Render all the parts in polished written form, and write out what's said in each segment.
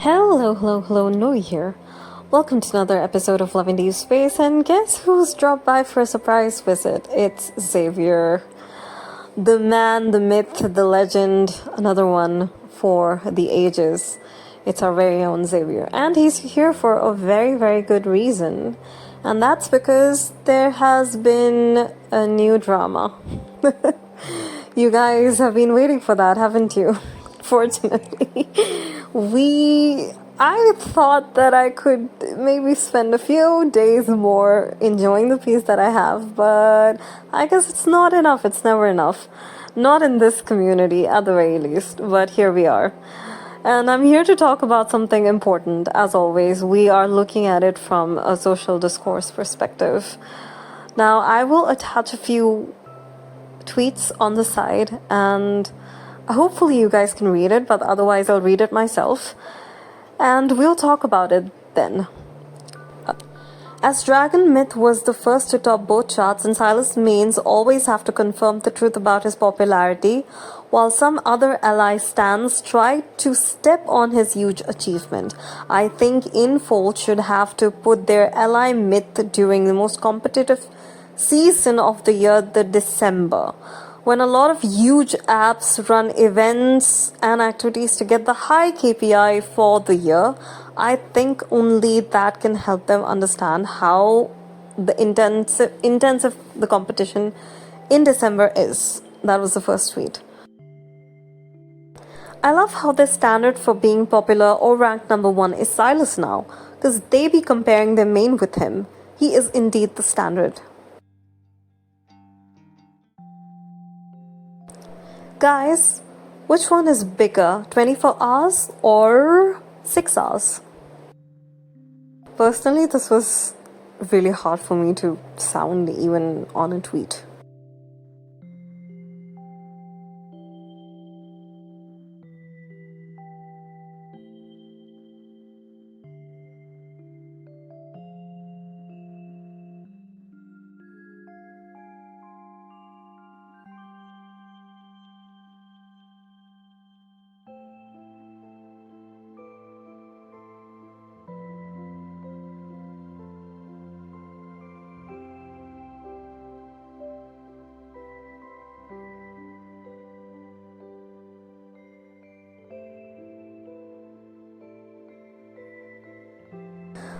Hello, Noi here. Welcome to another episode of Love and Deep Space, and guess who's dropped by for a surprise visit? It's Xavier. The man, the myth, the legend, another one for the ages. It's our very own Xavier. And he's here for a very, very good reason. And that's because there has been a new drama. You guys have been waiting for that, haven't you? Fortunately. I thought that I could maybe spend a few days more enjoying the peace that I have, but I guess it's not enough. It's never enough. Not in this community, at the very least, but here we are. And I'm here to talk about something important. As always, we are looking at it from a social discourse perspective. Now, I will attach a few tweets on the side, and hopefully you guys can read it, but otherwise I'll read it myself. And we'll talk about it then. As Dragon Myth was the first to top both charts, and Silas Mains always have to confirm the truth about his popularity, while some other ally stans tried to step on his huge achievement. I think Infold should have to put their ally myth during the most competitive season of the year, the December, when a lot of huge apps run events and activities to get the high KPI for the year. I think only that can help them understand how the intensive the competition in December is. That was the first tweet. I love how the standard for being popular or ranked number one is Silas now, because they be comparing their main with him. He is indeed the standard. Guys, which one is bigger, 24 hours or 6 hours? Personally, this was really hard for me to sound even on a tweet.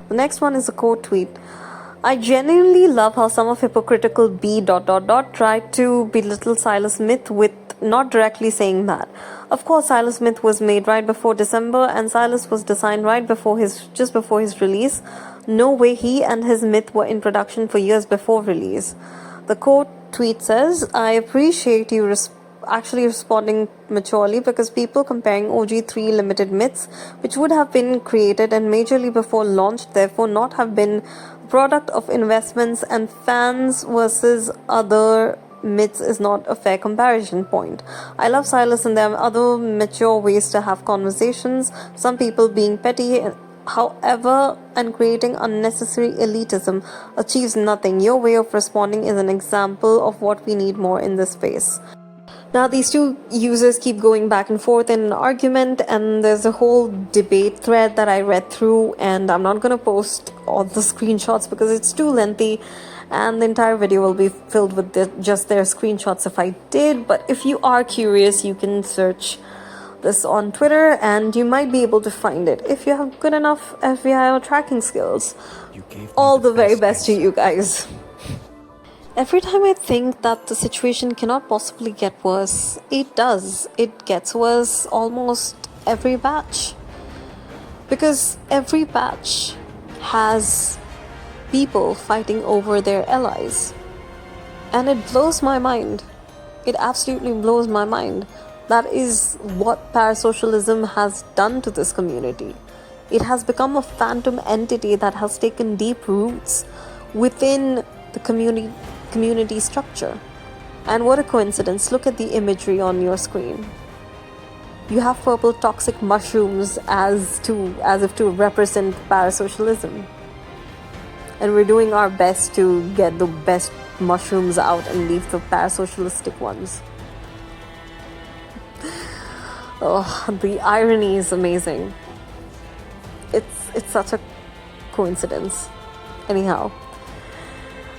The next one is a quote tweet. I genuinely love how some of hypocritical B... tried to belittle Silas Myth with not directly saying that. Of course, Silas Myth was made right before December, and Silas was designed right before just before his release. No way he and his myth were in production for years before release. The quote tweet says, I appreciate you actually responding maturely, because people comparing OG3 limited myths, which would have been created and majorly before launch, therefore not have been product of investments and fans versus other myths, is not a fair comparison point. I love Silas, and there are other mature ways to have conversations, some people being petty, however, and creating unnecessary elitism achieves nothing. Your way of responding is an example of what we need more in this space. Now, these two users keep going back and forth in an argument, and there's a whole debate thread that I read through, and I'm not going to post all the screenshots because it's too lengthy, and the entire video will be filled with just their screenshots if I did. But if you are curious, you can search this on Twitter, and you might be able to find it if you have good enough FBI tracking skills. All the very best to you guys. Every time I think that the situation cannot possibly get worse, it does. It gets worse almost every batch. Because every batch has people fighting over their allies. And it blows my mind. It absolutely blows my mind. That is what parasocialism has done to this community. It has become a phantom entity that has taken deep roots within the community structure. And what a coincidence, look at the imagery on your screen. You have purple toxic mushrooms as if to represent parasocialism. And we're doing our best to get the best mushrooms out and leave the parasocialistic ones. Oh, the irony is amazing. it's such a coincidence. Anyhow,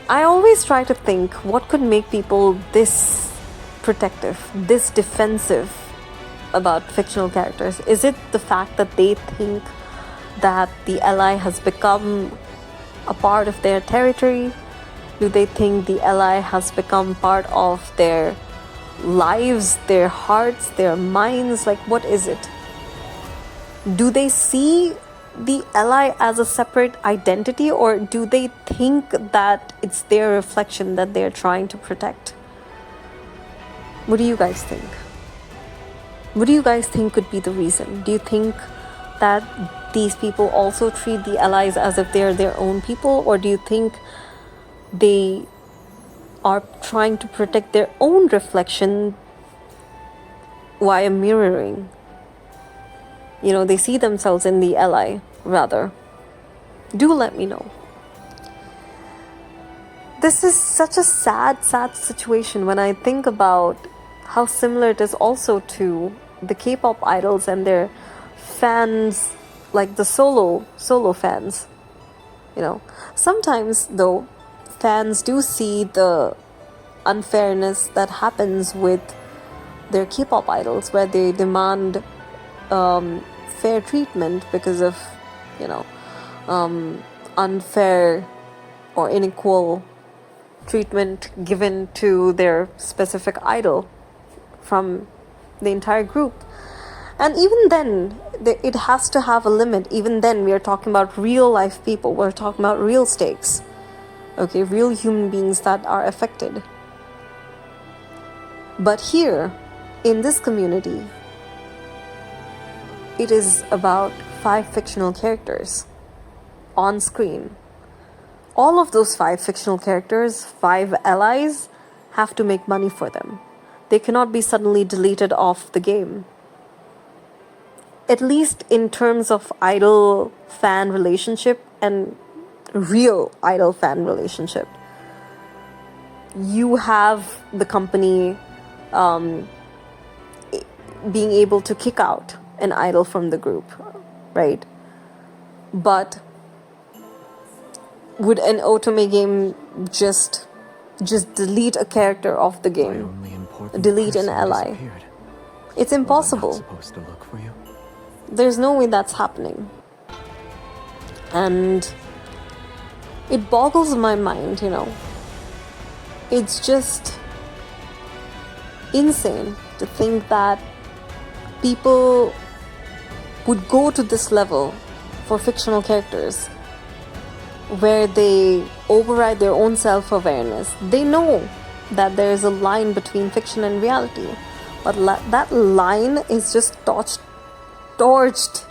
I always try to think what could make people this protective, this defensive about fictional characters. Is it the fact that they think that the ally has become a part of their territory? Do they think the ally has become part of their lives, their hearts, their minds? Like, what is it? Do they see the ally as a separate identity, or do they think that it's their reflection that they're trying to protect? What do you guys think? What do you guys think could be the reason? Do you think that these people also treat the allies as if they're their own people, or do you think they are trying to protect their own reflection via mirroring? You know, they see themselves in the ally, rather. Do let me know. This is such a sad situation when I think about how similar it is also to the K-pop idols and their fans, like the solo fans. You know, sometimes though, fans do see the unfairness that happens with their K-pop idols, where they demand fair treatment because of, you know, unfair or unequal treatment given to their specific idol from the entire group. And even then, it has to have a limit. Even then, we are talking about real life people. We're talking about real stakes. Okay, real human beings that are affected. But here, in this community, it is about 5 fictional characters on screen. All of those 5 fictional characters, 5 allies, have to make money for them. They cannot be suddenly deleted off the game. At least in terms of idol-fan relationship and real idol-fan relationship. You have the company being able to kick out an idol from the group, right? But would an otomegame just delete a character off the game? Delete an ally? It's impossible. There's no way that's happening. And it boggles my mind, you know. It's just insane to think that people would go to this level for fictional characters where they override their own self-awareness. They know that there is a line between fiction and reality, but that line is just torched,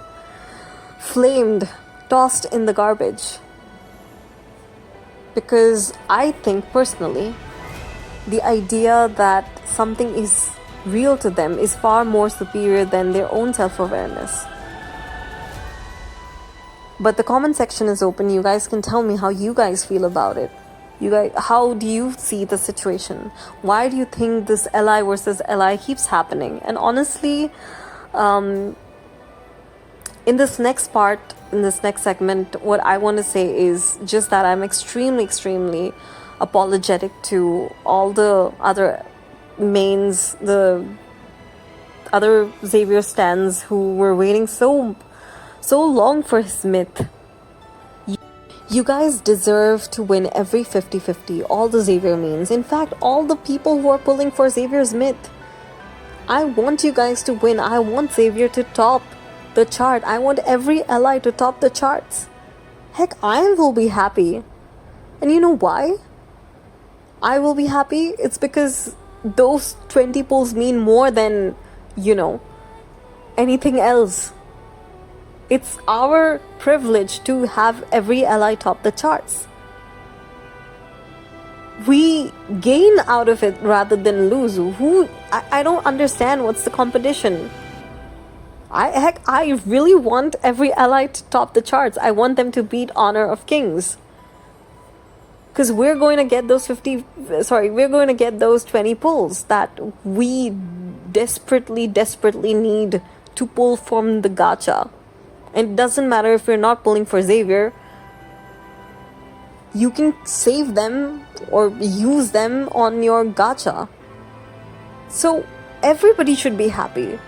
flamed, tossed in the garbage. Because I think personally, the idea that something is real to them is far more superior than their own self-awareness. But the comment section is open. You guys can tell me how you guys feel about it. You guys, how do you see the situation? Why do you think this ally versus ally keeps happening? And honestly, in this next part, in this next segment, what I want to say is just that I'm extremely apologetic to all the other mains, the other Xavier stans who were waiting so long for his myth. You guys deserve to win every 50-50, all the Xavier mains. In fact, all the people who are pulling for Xavier's myth. I want you guys to win. I want Xavier to top the chart. I want every ally to top the charts. Heck, I will be happy. And you know why I will be happy? It's because those 20 pulls mean more than, you know, anything else. It's our privilege to have every ally top the charts. We gain out of it rather than lose. I don't understand what's the competition. I really want every ally to top the charts. I want them to beat Honor of Kings. Because we're going to get those 20 pulls that we desperately need to pull from the gacha. And it doesn't matter if you're not pulling for Xavier, you can save them or use them on your gacha. So everybody should be happy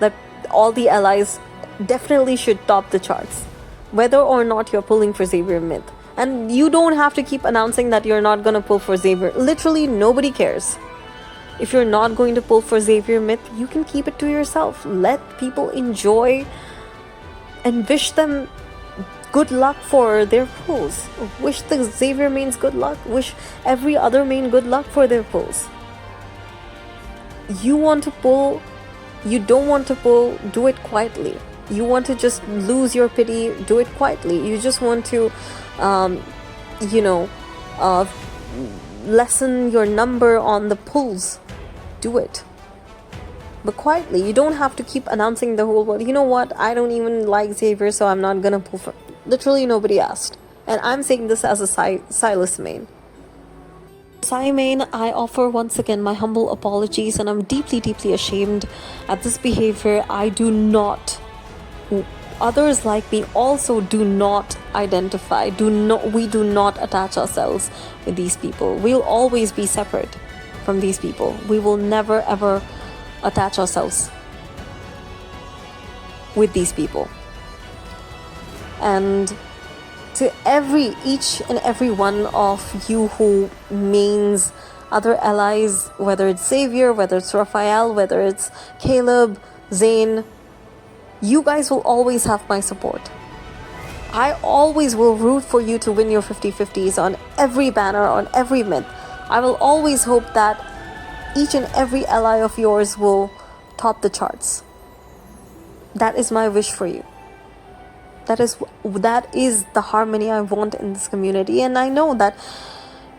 that all the allies definitely should top the charts, whether or not you're pulling for Xavier Myth. And you don't have to keep announcing that you're not gonna pull for Xavier. Literally nobody cares. If you're not going to pull for Xavier Myth, you can keep it to yourself. Let people enjoy and wish them good luck for their pulls. Wish the Xavier mains good luck. Wish every other main good luck for their pulls. You want to pull, you don't want to pull, do it quietly. You want to just lose your pity, do it quietly. You just want to, lessen your number on the pulls. Do it. But quietly. You don't have to keep announcing the whole world. You know what? I don't even like Xavier, so I'm not gonna pull for... Literally nobody asked. And I'm saying this as a Silas main. Sai main, I offer once again my humble apologies, and I'm deeply, deeply ashamed at this behavior. I do not... Others like me also do not identify. We do not attach ourselves with these people. We'll always be separate from these people. We will never ever attach ourselves with these people. And to each and every one of you who mains other allies, whether it's Xavier, whether it's Raphael, whether it's Caleb, Zane, you guys will always have my support. I always will root for you to win your 50-50s on every banner, on every myth. I will always hope that each and every ally of yours will top the charts. That is my wish for you. That is the harmony I want in this community, and I know that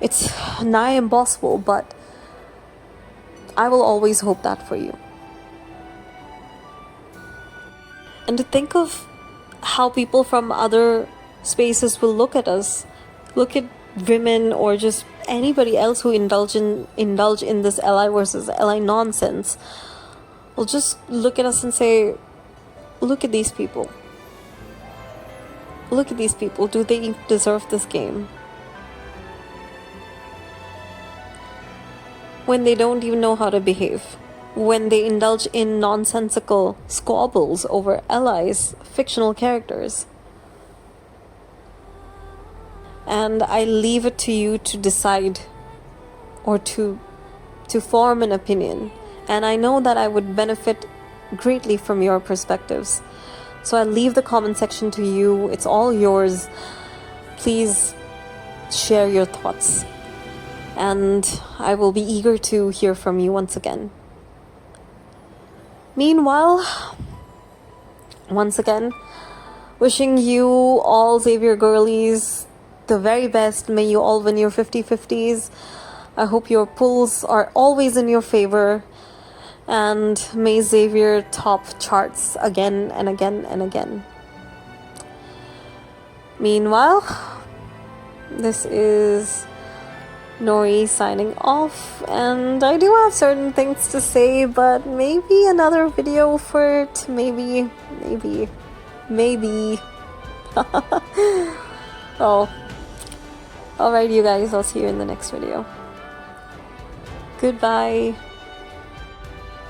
it's nigh impossible, but I will always hope that for you. And to think of how people from other spaces will look at us, look at women or just anybody else who indulge in this ally versus ally nonsense, will just look at us and say, look at these people. Look at these people. Do they deserve this game? When they don't even know how to behave. When they indulge in nonsensical squabbles over allies, fictional characters. And I leave it to you to decide or to form an opinion. And I know that I would benefit greatly from your perspectives. So I leave the comment section to you. It's all yours. Please share your thoughts. And I will be eager to hear from you once again. Meanwhile, once again, wishing you all Xavier girlies the very best. May you all win your 50-50s. I hope your pulls are always in your favor. And may Xavier top charts again and again and again. Meanwhile, this is Nori signing off, and I do have certain things to say, but maybe another video for it. Maybe. Oh. Alright, you guys, I'll see you in the next video. Goodbye.